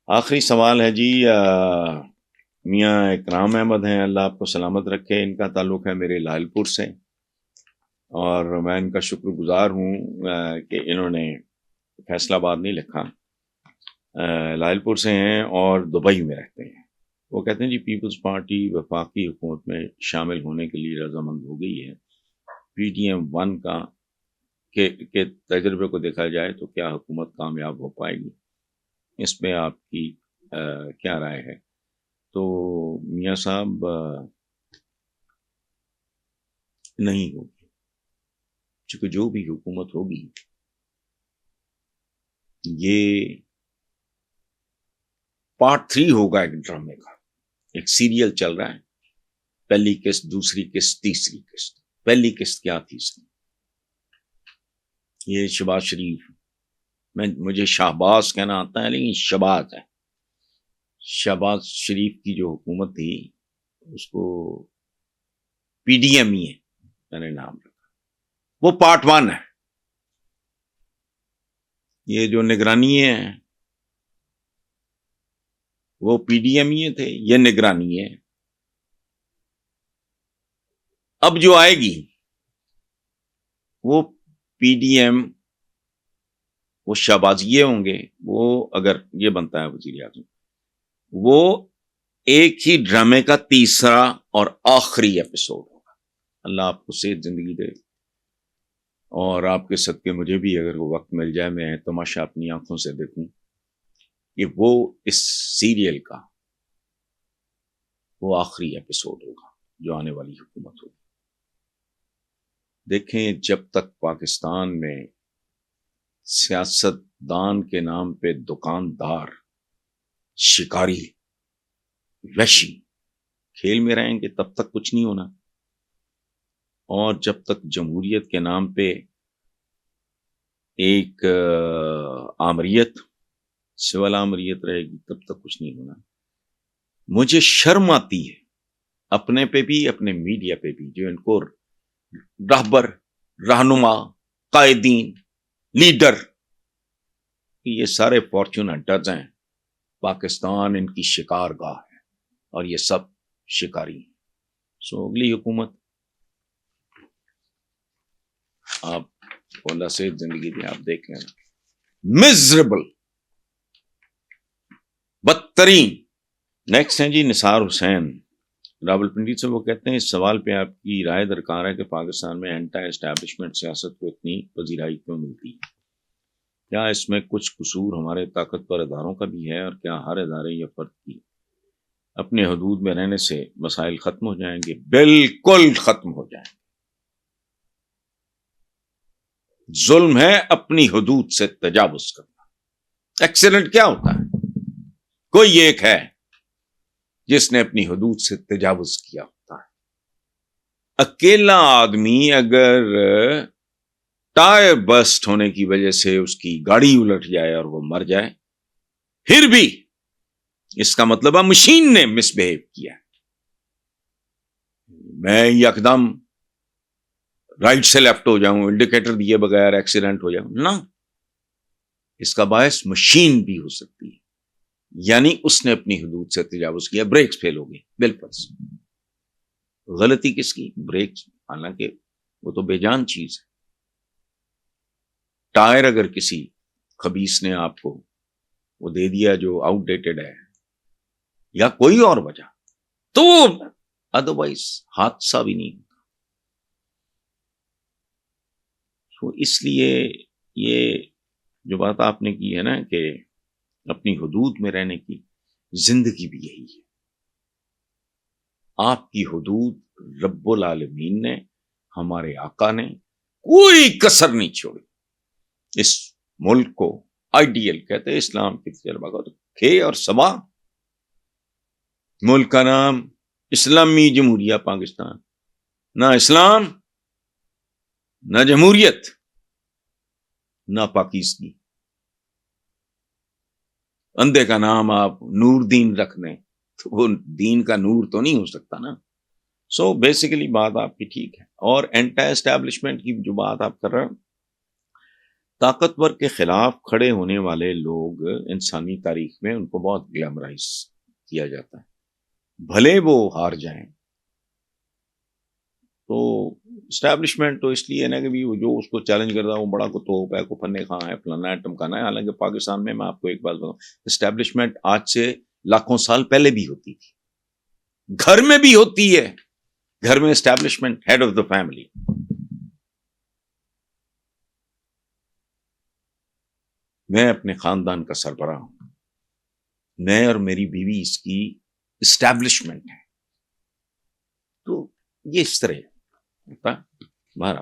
آخری سوال ہے جی، میاں اکرام احمد ہیں، اللہ آپ کو سلامت رکھے. ان کا تعلق ہے میرے لائل پور سے، اور میں ان کا شکر گزار ہوں کہ انہوں نے فیصل آباد نہیں لکھا. لائل پور سے ہیں اور دبئی میں رہتے ہیں. وہ کہتے ہیں جی پیپلز پارٹی وفاقی حکومت میں شامل ہونے کے لیے رضامند ہو گئی ہے. پی ٹی ایم 1 کا کے تجربے کو دیکھا جائے تو کیا حکومت کامیاب ہو پائے گی؟ اس پہ آپ کی کیا رائے ہے؟ تو میاں صاحب نہیں ہوگی، چونکہ جو بھی حکومت ہوگی یہ پارٹ 3 ہوگا ایک ڈرامے کا. ایک سیریل چل رہا ہے، پہلی قسط، دوسری قسط، تیسری قسط. پہلی قسط کیا تھی اس کی؟ یہ شہباز شریف، مجھے شہباز کہنا آتا ہے لیکن شہباز ہے. شہباز شریف کی جو حکومت تھی اس کو پی ڈی ایم ہی ہے میں نے نام رکھا. وہ پارٹ 1 ہے. یہ جو نگرانی ہے وہ پی ڈی ایم ہی تھے، یہ نگرانی ہے. اب جو آئے گی وہ پی ڈی ایم، وہ شہبازیے ہوں گے. وہ اگر یہ بنتا ہے وزیر اعظم، وہ ایک ہی ڈرامے کا تیسرا اور آخری ایپیسوڈ ہوگا. اللہ آپ کو صحت زندگی دے، اور آپ کے صدقے مجھے بھی اگر وہ وقت مل جائے میں تماشا اپنی آنکھوں سے دیکھوں کہ وہ اس سیریل کا وہ آخری ایپیسوڈ ہوگا جو آنے والی حکومت ہوگی. دیکھیں، جب تک پاکستان میں سیاست دان کے نام پہ دکاندار، شکاری، وحشی کھیل میں رہیں گے تب تک کچھ نہیں ہونا. اور جب تک جمہوریت کے نام پہ ایک آمریت، سول آمریت رہے گی تب تک کچھ نہیں ہونا. مجھے شرم آتی ہے اپنے پہ بھی، اپنے میڈیا پہ بھی، جو ان کو رہبر، رہنما، قائدین، لیڈر، یہ سارے فارچون ہنٹرز ہیں. پاکستان ان کی شکار گاہ ہے اور یہ سب شکاری ہیں. سو اگلی حکومت آپ کو اللہ سے زندگی دے، آپ دیکھ لینا. مزربل، بدترین. نیکسٹ ہیں جی نثار حسین راول پنڈی سے. وہ کہتے ہیں اس سوال پہ آپ کی رائے درکار ہے کہ پاکستان میں اینٹی اسٹیبلشمنٹ سیاست کو اتنی پذیرائی کیوں ملتی ہے؟ کیا اس میں کچھ قصور ہمارے طاقتور اداروں کا بھی ہے، اور کیا ہر ادارے یا فرد کی اپنے حدود میں رہنے سے مسائل ختم ہو جائیں گے؟ بالکل ختم ہو جائیں گے. ظلم ہے اپنی حدود سے تجاوز کرنا. ایکسیڈنٹ کیا ہوتا ہے؟ کوئی ایک ہے جس نے اپنی حدود سے تجاوز کیا ہوتا ہے. اکیلا آدمی اگر ٹائر بسٹ ہونے کی وجہ سے اس کی گاڑی الٹ جائے اور وہ مر جائے، پھر بھی اس کا مطلب ہے مشین نے مس بہیو کیا. میں یکدم رائٹ سے لیفٹ ہو جاؤں، انڈیکیٹر دیے بغیر ایکسیڈنٹ ہو جاؤں نا، اس کا باعث مشین بھی ہو سکتی ہے. یعنی اس نے اپنی حدود سے تجاوز کیا، بریکس فیل ہو گئی. بالفرض غلطی کس کی؟ بریکس. حالانکہ وہ تو بے جان چیز ہے. ٹائر اگر کسی خبیث نے آپ کو وہ دے دیا جو آؤٹ ڈیٹڈ ہے، یا کوئی اور وجہ، تو ادروائز حادثہ بھی نہیں ہوتا. تو اس لیے یہ جو بات آپ نے کی ہے نا کہ اپنی حدود میں رہنے کی، زندگی بھی یہی ہے. آپ کی حدود رب العالمین نے، ہمارے آقا نے کوئی کسر نہیں چھوڑی. اس ملک کو آئیڈیل کہتے ہیں، اسلام کی تجربہ کا تو کھے اور سبا. ملک کا نام اسلامی جمہوریہ پاکستان، نہ اسلام، نہ جمہوریت، نہ پاکیزگی. اندھے کا نام آپ نور دین رکھ دیں تو وہ دین کا نور تو نہیں ہو سکتا نا. سو بیسیکلی بات آپ کی ٹھیک ہے. اور اینٹی اسٹیبلشمنٹ کی جو بات آپ کر رہے ہیں، طاقتور کے خلاف کھڑے ہونے والے لوگ انسانی تاریخ میں ان کو بہت گلیمرائز کیا جاتا ہے، بھلے وہ ہار جائیں۔ تو اسٹیبلشمنٹ تو اس لیے نا کہ وہ جو اس کو چیلنج کرتا ہے وہ بڑا کو توپ ہے، کو پنے خاں ہے، فلانا ہے، ٹمکانا ہے۔ حالانکہ پاکستان میں آپ کو ایک بات بتاؤں، اسٹیبلشمنٹ آج سے لاکھوں سال پہلے بھی ہوتی تھی، گھر میں بھی ہوتی ہے۔ گھر میں establishment, head of the family. میں اپنے خاندان کا سربراہ ہوں، میں اور میری بیوی اس کی اسٹیبلشمنٹ ہے۔ تو یہ اس طرح ہوتا ہے ہمارا